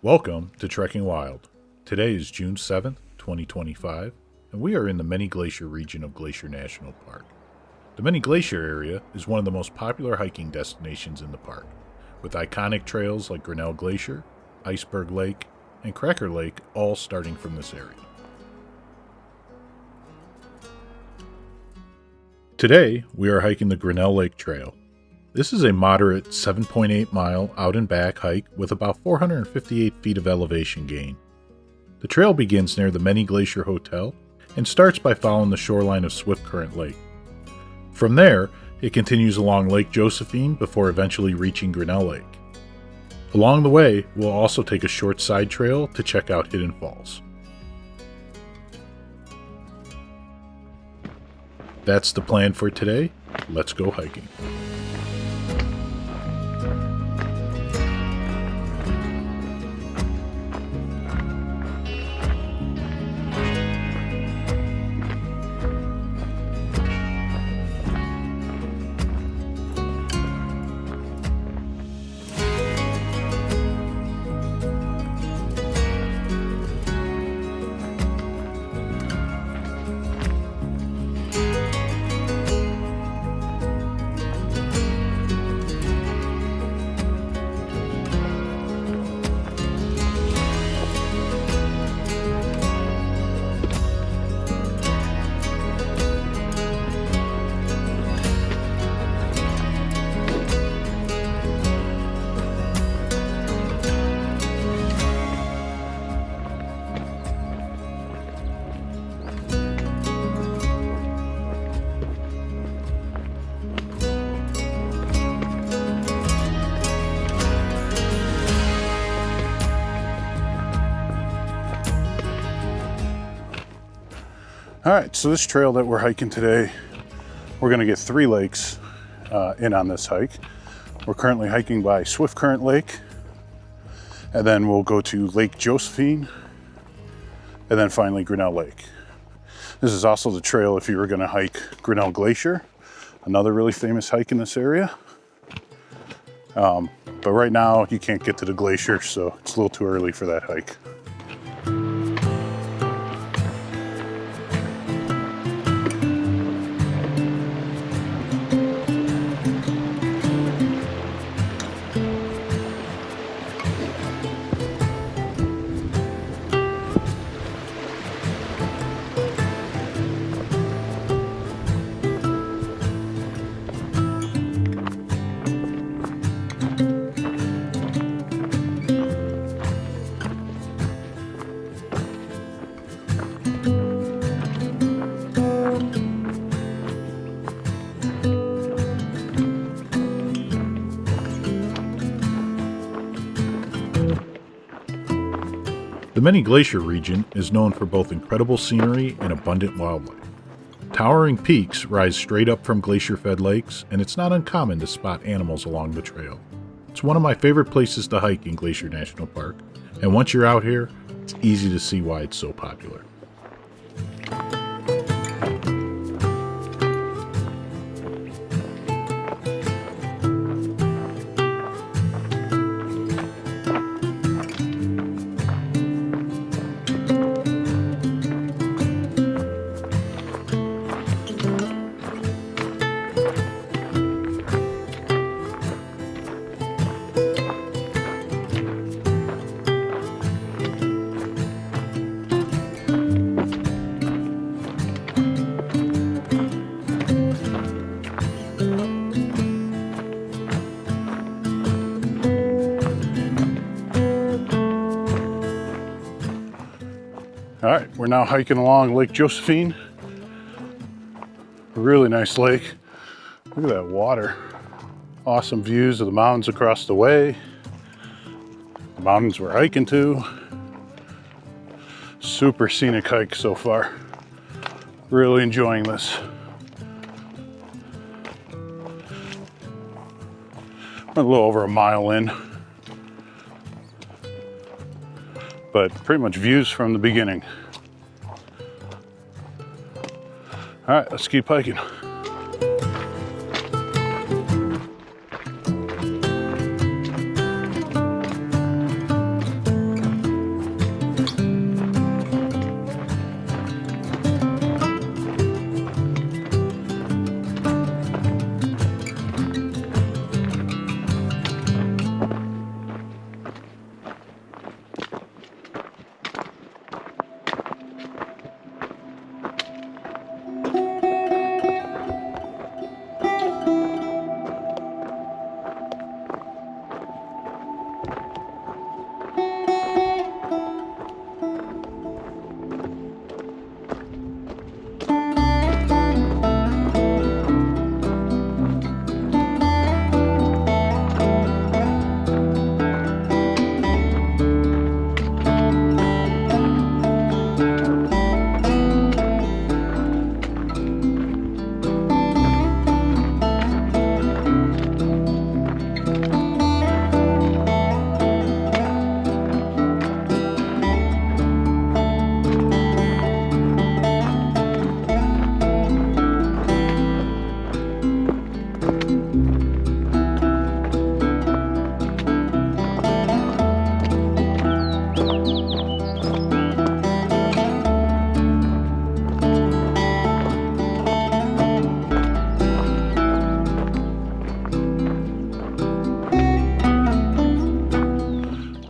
Welcome to Trekking Wild. Today is June 7th, 2025, and we are in the Many Glacier region of Glacier National Park. The Many Glacier area is one of the most popular hiking destinations in the park, with iconic trails like Grinnell Glacier, Iceberg Lake, and Cracker Lake all starting from this area. Today, we are hiking the Grinnell Lake Trail. This is a moderate 7.8 mile out and back hike with about 458 feet of elevation gain. The trail begins near the Many Glacier Hotel and starts by following the shoreline of Swiftcurrent Lake. From there, it continues along Lake Josephine before eventually reaching Grinnell Lake. Along the way, we'll also take a short side trail to check out hidden falls. That's the plan for today. Let's go hiking. Alright, so this trail that we're hiking today, we're going to get 3 lakes in on this hike. We're currently hiking by Swiftcurrent Lake, and then we'll go to Lake Josephine, and then finally Grinnell Lake. This is also the trail if you were going to hike Grinnell Glacier, another really famous hike in this area. But right now you can't get to the glacier, so it's a little too early for that hike. The Many Glacier region is known for both incredible scenery and abundant wildlife. Towering peaks rise straight up from glacier-fed lakes, and it's not uncommon to spot animals along the trail. It's one of my favorite places to hike in Glacier National Park, and once you're out here, it's easy to see why it's so popular. All right, we're now hiking along Lake Josephine. A really nice lake. Look at that water. Awesome views of the mountains across the way. The mountains we're hiking to. Super scenic hike so far. Really enjoying this. We're a little over a mile in. But pretty much views from the beginning. All right, let's keep hiking.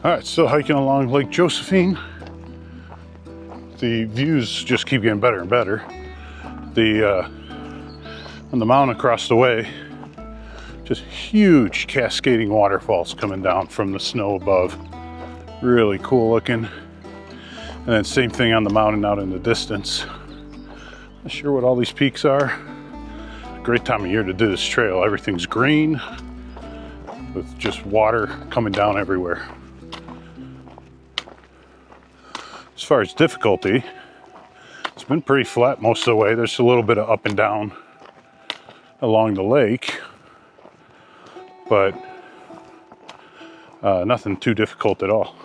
All right, still hiking along Lake Josephine. The views just keep getting better and better. On the mountain across the way, just huge cascading waterfalls coming down from the snow above. Really cool looking. And then same thing on the mountain out in the distance. Not sure what all these peaks are. Great time of year to do this trail. Everything's green with just water coming down everywhere. As far as difficulty, it's been pretty flat most of the way. There's a little bit of up and down along the lake, but nothing too difficult at all.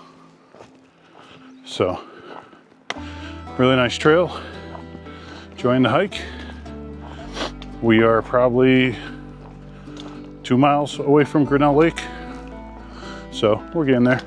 So, really nice trail. Enjoying the hike. We are probably 2 miles away from Grinnell Lake, so we're getting there.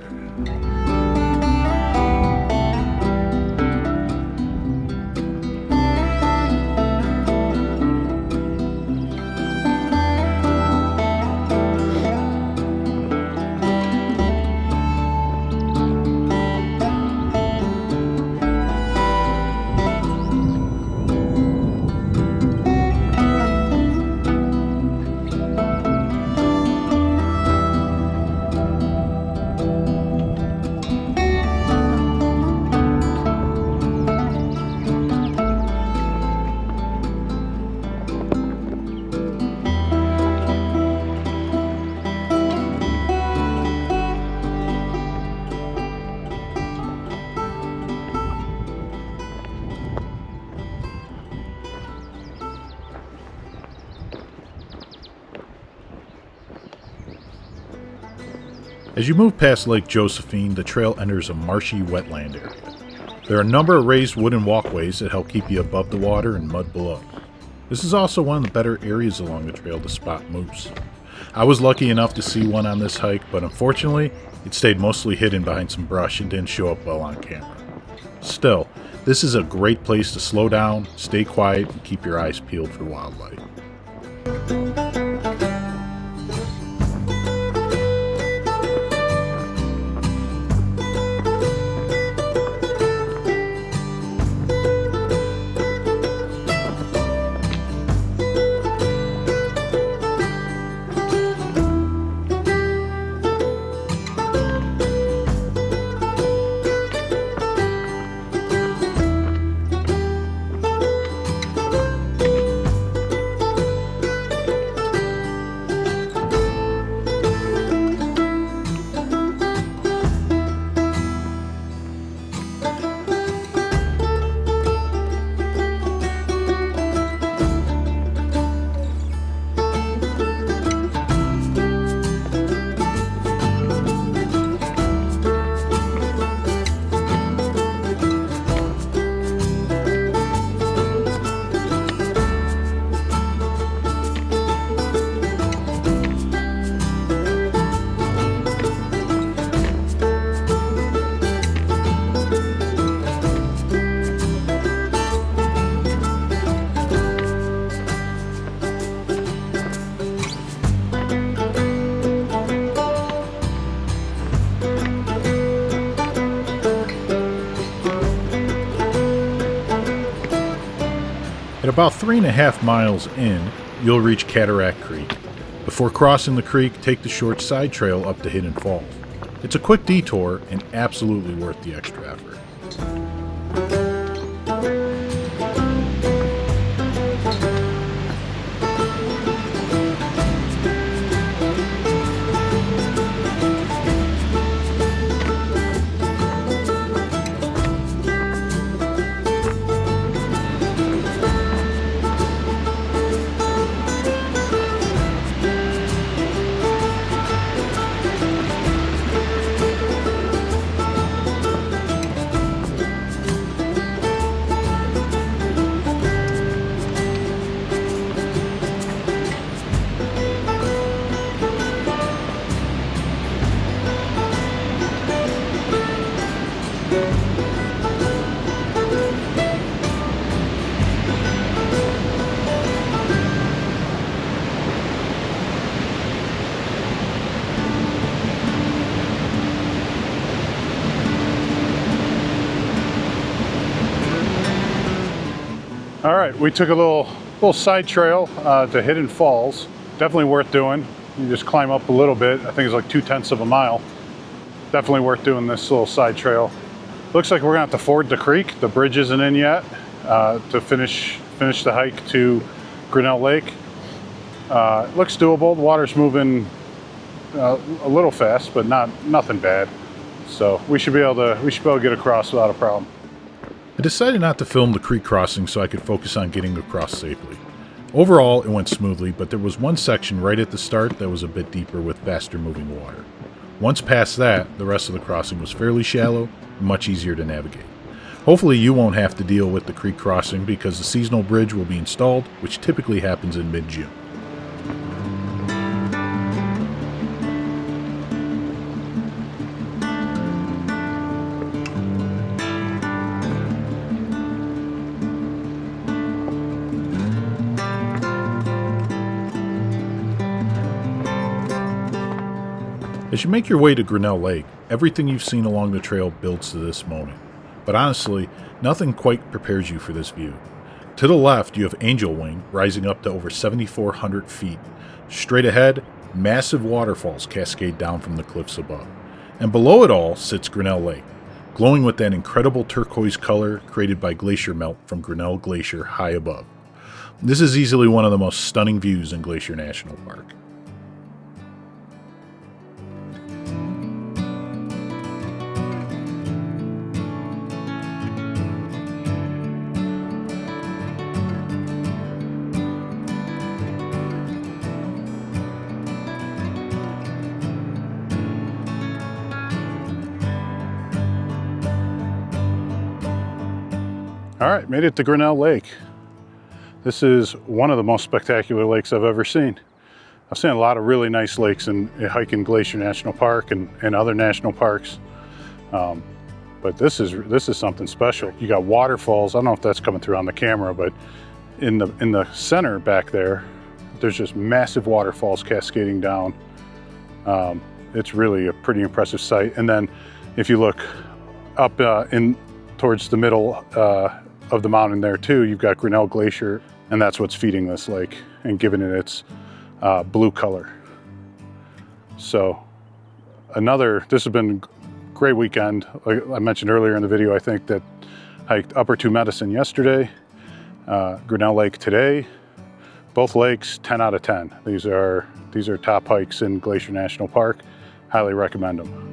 As you move past Lake Josephine, the trail enters a marshy wetland area. There are a number of raised wooden walkways that help keep you above the water and mud below. This is also one of the better areas along the trail to spot moose. I was lucky enough to see one on this hike, but unfortunately, it stayed mostly hidden behind some brush and didn't show up well on camera. Still, this is a great place to slow down, stay quiet, and keep your eyes peeled for wildlife. At about 3.5 miles in, you'll reach Cataract Creek. Before crossing the creek, take the short side trail up to Hidden Falls. It's a quick detour and absolutely worth the extra effort. All right, we took a little side trail to Hidden Falls. Definitely worth doing. You just climb up a little bit. I think it's like 2/10 of a mile. Definitely worth doing this little side trail. Looks like we're gonna have to ford the creek. The bridge isn't in yet to finish the hike to Grinnell Lake. It looks doable. The water's moving a little fast, but nothing bad. So we should be able to get across without a problem. I decided not to film the creek crossing so I could focus on getting across safely. Overall, it went smoothly, but there was one section right at the start that was a bit deeper with faster moving water. Once past that, the rest of the crossing was fairly shallow and much easier to navigate. Hopefully you won't have to deal with the creek crossing because the seasonal bridge will be installed, which typically happens in mid-June. As you make your way to Grinnell Lake, everything you've seen along the trail builds to this moment. But honestly, nothing quite prepares you for this view. To the left, you have Angel Wing, rising up to over 7,400 feet. Straight ahead, massive waterfalls cascade down from the cliffs above. And below it all sits Grinnell Lake, glowing with that incredible turquoise color created by glacier melt from Grinnell Glacier high above. This is easily one of the most stunning views in Glacier National Park. All right, made it to Grinnell Lake. This is one of the most spectacular lakes I've ever seen. I've seen a lot of really nice lakes in hiking Glacier National Park and other national parks. But this is something special. You got waterfalls. I don't know if that's coming through on the camera, but in the center back there, there's just massive waterfalls cascading down. It's really a pretty impressive sight. And then if you look up in towards the middle of the mountain there too, you've got Grinnell Glacier, and that's what's feeding this lake and giving it its blue color. So this has been a great weekend. Like I mentioned earlier in the video, I think that hiked Upper Two Medicine yesterday, Grinnell Lake today. Both lakes 10 out of 10. These are top hikes in Glacier National Park. Highly recommend them.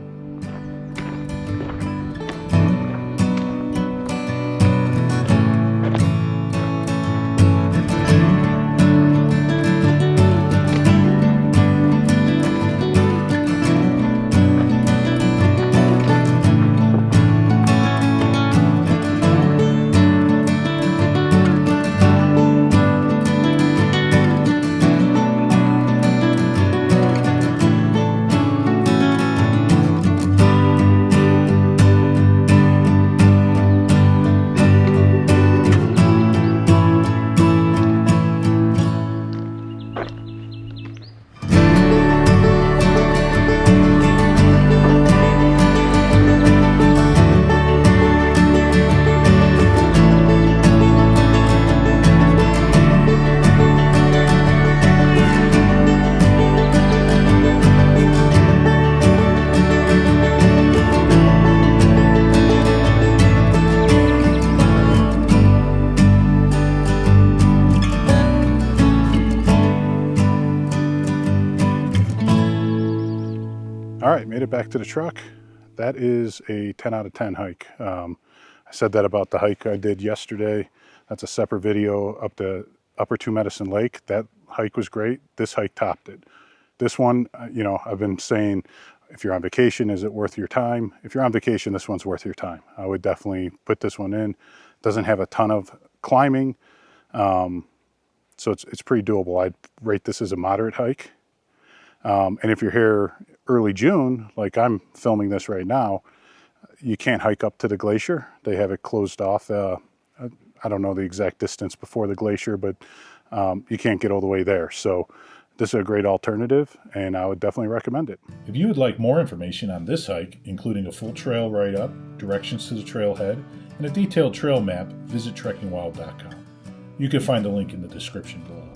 All right, made it back to the truck. That is a 10 out of 10 hike. I said that about the hike I did yesterday. That's a separate video up to Upper Two Medicine Lake. That hike was great. This hike topped it. This one, I've been saying, if you're on vacation, is it worth your time? If you're on vacation, this one's worth your time. I would definitely put this one in. Doesn't have a ton of climbing, so it's pretty doable. I'd rate this as a moderate hike. And if you're here early June, like I'm filming this right now, you can't hike up to the glacier. They have it closed off. I don't know the exact distance before the glacier, but you can't get all the way there. So this is a great alternative, and I would definitely recommend it. If you would like more information on this hike, including a full trail write-up, directions to the trailhead, and a detailed trail map, visit trekkingwild.com. You can find the link in the description below.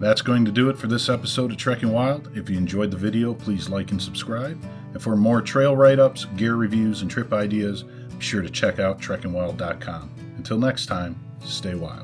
That's going to do it for this episode of Trekking Wild. If you enjoyed the video, please like and subscribe. And for more trail write-ups, gear reviews, and trip ideas, be sure to check out trekkingwild.com. Until next time, stay wild.